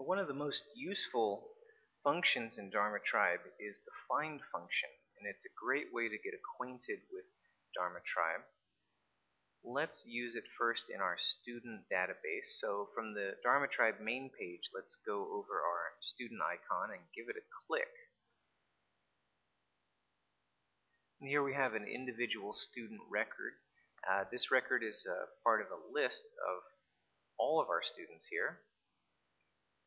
One of the most useful functions in Dharma Tribe is the find function, and it's a great way to get acquainted with Dharma Tribe. Let's use it first in our student database. So from the Dharma Tribe main page, let's go over our student icon and give it a click. And here we have an individual student record. This record is part of a list of all of our students here.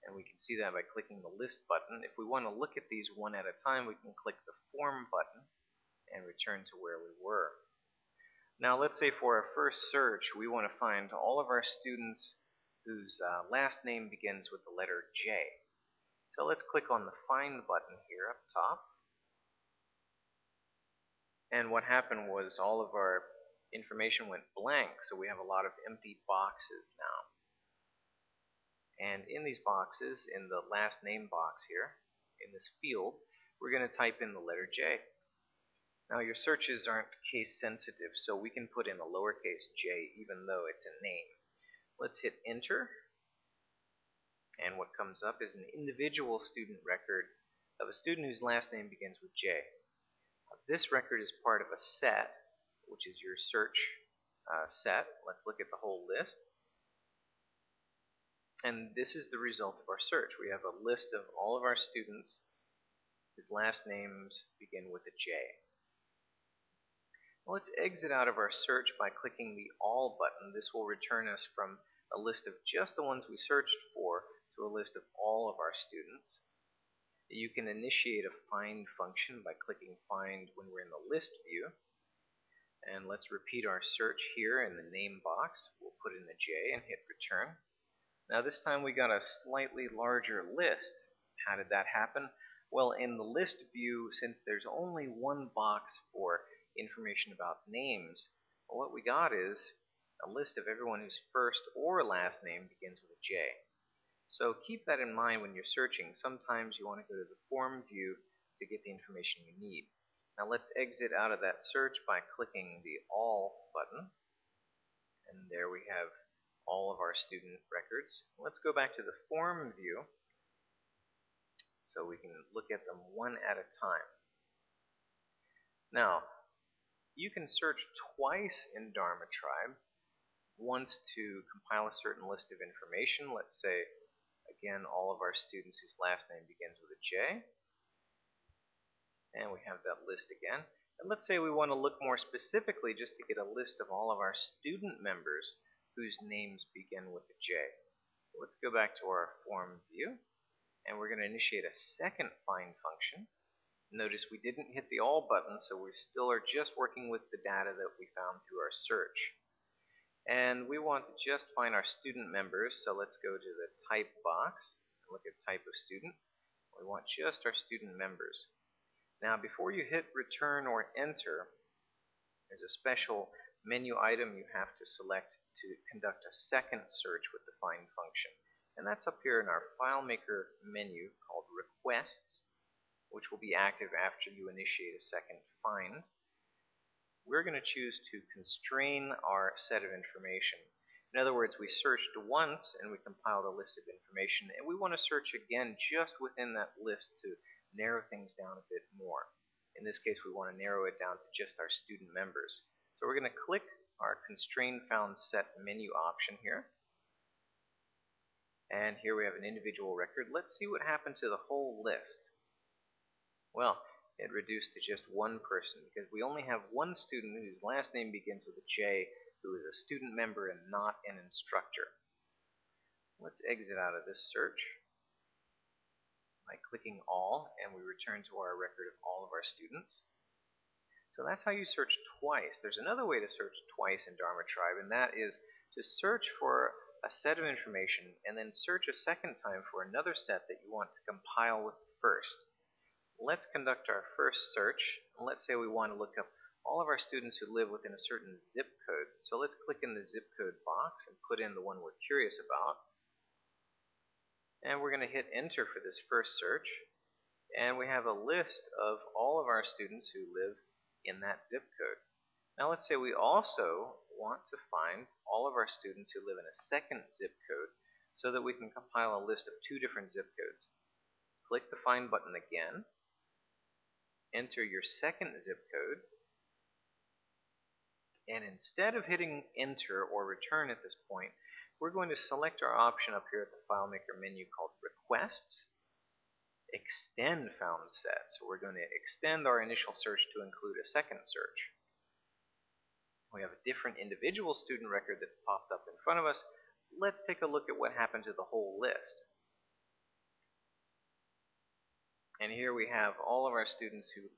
And we can see that by clicking the list button. If we want to look at these one at a time, we can click the form button and return to where we were. Now let's say for our first search, we want to find all of our students whose last name begins with the letter J. So let's click on the find button here up top. And what happened was all of our information went blank, so we have a lot of empty boxes now. And in these boxes, in the last name box here, in this field, we're going to type in the letter J. Now your searches aren't case sensitive, so we can put in a lowercase j even though it's a name. Let's hit enter, and what comes up is an individual student record of a student whose last name begins with J. This record is part of a set, which is your search set. Let's look at the whole list. And this is the result of our search. We have a list of all of our students whose last names begin with a J. Well, let's exit out of our search by clicking the All button. This will return us from a list of just the ones we searched for to a list of all of our students. You can initiate a find function by clicking Find when we're in the list view. And let's repeat our search here in the name box. We'll put in the J and hit return. Now this time we got a slightly larger list. How did that happen? Well, in the list view, since there's only one box for information about names, what we got is a list of everyone whose first or last name begins with a J. So keep that in mind when you're searching. Sometimes you want to go to the form view to get the information you need. Now let's exit out of that search by clicking the All button. And there we have all of our student records. Let's go back to the form view so we can look at them one at a time. Now, you can search twice in Dharma Tribe. Once to compile a certain list of information. Let's say, again, all of our students whose last name begins with a J. And we have that list again. And let's say we want to look more specifically just to get a list of all of our student members whose names begin with a J. So let's go back to our form view, and we're going to initiate a second find function. Notice we didn't hit the All button, so we still are just working with the data that we found through our search. And we want to just find our student members, so let's go to the type box and look at type of student. We want just our student members. Now before you hit return or enter, there's a special menu item you have to select to conduct a second search with the find function. And that's up here in our FileMaker menu called Requests, which will be active after you initiate a second find. We're going to choose to constrain our set of information. In other words, we searched once and we compiled a list of information, and we want to search again just within that list to narrow things down a bit more. In this case, we want to narrow it down to just our student members. So we're going to click our Constrain Found Set menu option here. And here we have an individual record. Let's see what happened to the whole list. Well, it reduced to just one person because we only have one student whose last name begins with a J who is a student member and not an instructor. Let's exit out of this search by clicking All, and we return to our record of all of our students. So that's how you search twice. There's another way to search twice in Dharma Tribe, and that is to search for a set of information and then search a second time for another set that you want to compile with the first. Let's conduct our first search. Let's say we want to look up all of our students who live within a certain zip code. So let's click in the zip code box and put in the one we're curious about. And we're going to hit enter for this first search. And we have a list of all of our students who live in that zip code. Now let's say we also want to find all of our students who live in a second zip code. so that we can compile a list of 2 different zip codes. Click the Find button again, enter your second zip code, and instead of hitting enter or return at this point, we're going to select our option up here at the FileMaker menu called Requests, Extend Found Set. So we're going to extend our initial search to include a second search. We have a different individual student record that's popped up in front of us. Let's take a look at what happened to the whole list. And here we have all of our students who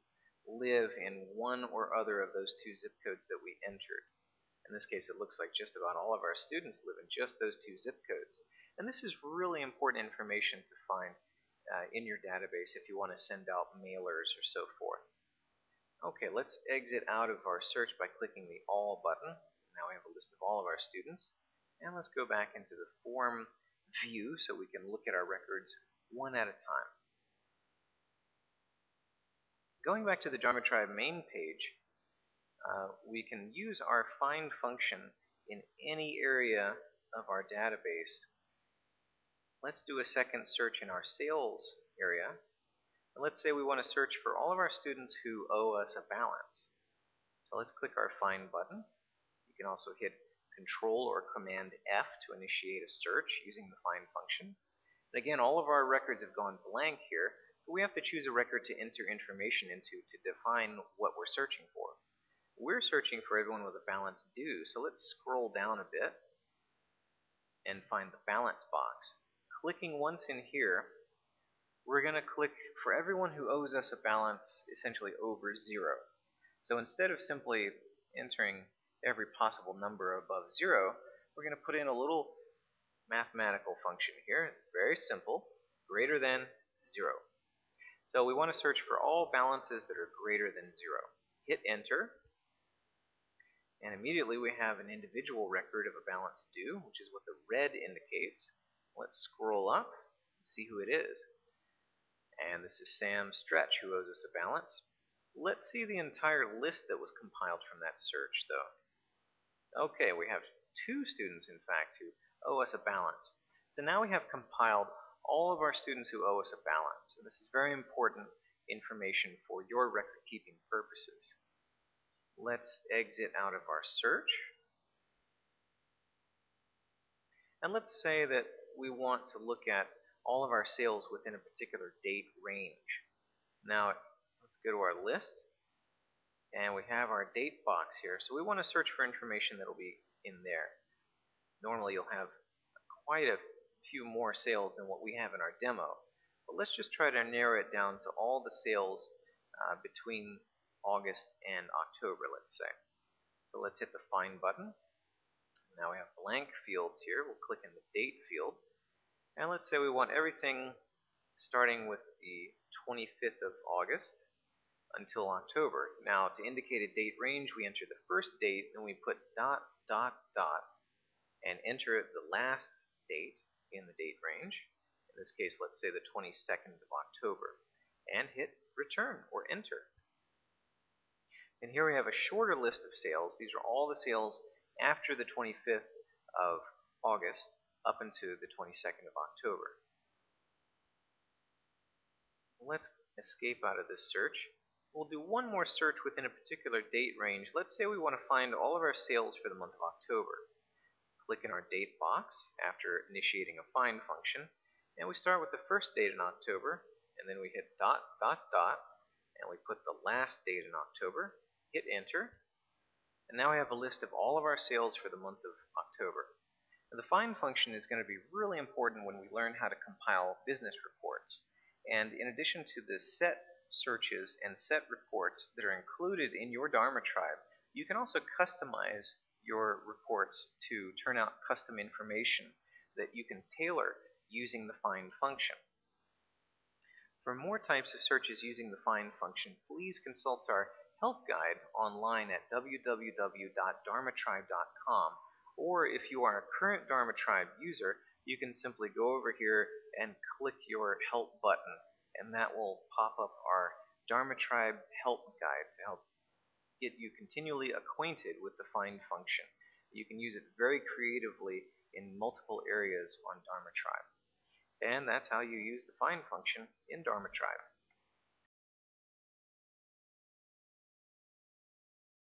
live in one or other of those 2 zip codes that we entered. In this case, it looks like just about all of our students live in just those 2 zip codes. And this is really important information to find in your database if you want to send out mailers or so forth. Okay, let's exit out of our search by clicking the All button. Now we have a list of all of our students. And let's go back into the form view so we can look at our records one at a time. Going back to the Dharma Tribe main page, we can use our find function in any area of our database. Let's do a second search in our sales area. And let's say we want to search for all of our students who owe us a balance. So let's click our Find button. You can also hit Control or Command F to initiate a search using the Find function. And again, all of our records have gone blank here, so we have to choose a record to enter information into to define what we're searching for. We're searching for everyone with a balance due, so let's scroll down a bit and find the balance box. Clicking once in here, we're going to click for everyone who owes us a balance essentially over 0. So instead of simply entering every possible number above 0, we're going to put in a little mathematical function here. It's very simple, greater than 0. So we want to search for all balances that are greater than 0. Hit enter, and immediately we have an individual record of a balance due, which is what the red indicates. Let's scroll up and see who it is. And this is Sam Stretch, who owes us a balance. Let's see the entire list that was compiled from that search, though. Okay, we have 2 students, in fact, who owe us a balance. So now we have compiled all of our students who owe us a balance. And this is very important information for your record-keeping purposes. Let's exit out of our search. And let's say that we want to look at all of our sales within a particular date range. Now, let's go to our list, and we have our date box here. So we want to search for information that will be in there. Normally, you'll have quite a few more sales than what we have in our demo. But let's just try to narrow it down to all the sales between August and October, let's say. So let's hit the Find button. Now we have blank fields here. We'll click in the date field. And let's say we want everything starting with the 25th of August until October. Now, to indicate a date range, we enter the first date, and we put ... and enter the last date in the date range. In this case, let's say the 22nd of October. And hit return or enter. And here we have a shorter list of sales. These are all the sales after the 25th of August up into the 22nd of October. Let's escape out of this search. We'll do one more search within a particular date range. Let's say we want to find all of our sales for the month of October. Click in our date box after initiating a find function, and we start with the first date in October, and then we hit ... and we put the last date in October, hit enter, and now we have a list of all of our sales for the month of October. Now, the find function is going to be really important when we learn how to compile business reports. And in addition to the set searches and set reports that are included in your Dharma Tribe, you can also customize your reports to turn out custom information that you can tailor using the find function. For more types of searches using the find function, please consult our help guide online at www.dharmatribe.com. Or if you are a current Dharma Tribe user, you can simply go over here and click your help button, and that will pop up our Dharma Tribe help guide to help get you continually acquainted with the find function. You can use it very creatively in multiple areas on Dharma Tribe. And that's how you use the find function in Dharma Tribe.